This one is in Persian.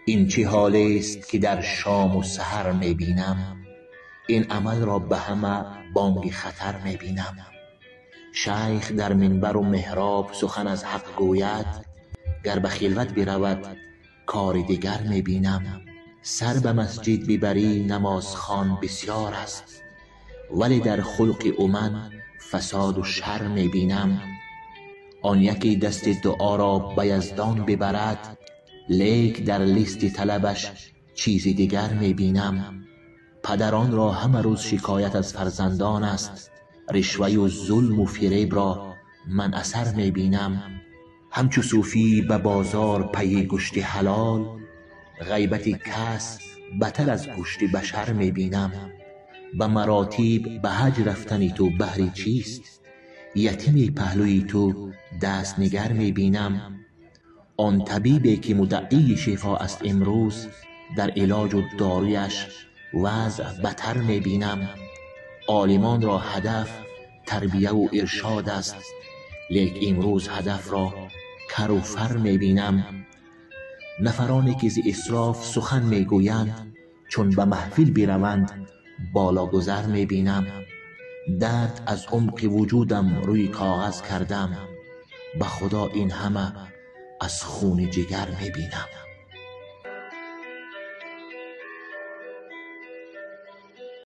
این چه حال است که در شام و سحر می بینم، این عمل را به همه بانگ خطر می بینم. شیخ در منبر و محراب سخن از حق گوید، گر به خلوت برود کار دیگر می بینم. سر به مسجد ببری نمازخوان بسیار است، ولی در خلق او من فساد و شر می بینم. آن یکی دست دعا را به یزدان ببرد، لیک در لیست طلبش چیز دیگر می بینم. پدران را همه روز شکایت از فرزندان است، رشوه و ظلم و فریب را من اثر می بینم. همچو صوفی به بازار پی گشت حلال، غیبت کس بتر از گوشت بشر می بینم. به مراتب به حج رفتن تو بهر چیست، یتیم پهلوی تو دست نگر می بینم. آن طبیبی که مدعی شفا است امروز، در علاج و دارویش وضع بتر می بینم. عالمان را هدف تربیه و ارشاد است، لیک امروز هدف را کر و فر می بینم. نفرانی که ز اسراف سخن می گویند، چون به محفل بروند بالا گذر می بینم. درد از عمق وجودم روی کاغذ کردم، به خدا این همه از خون جگر می بینم.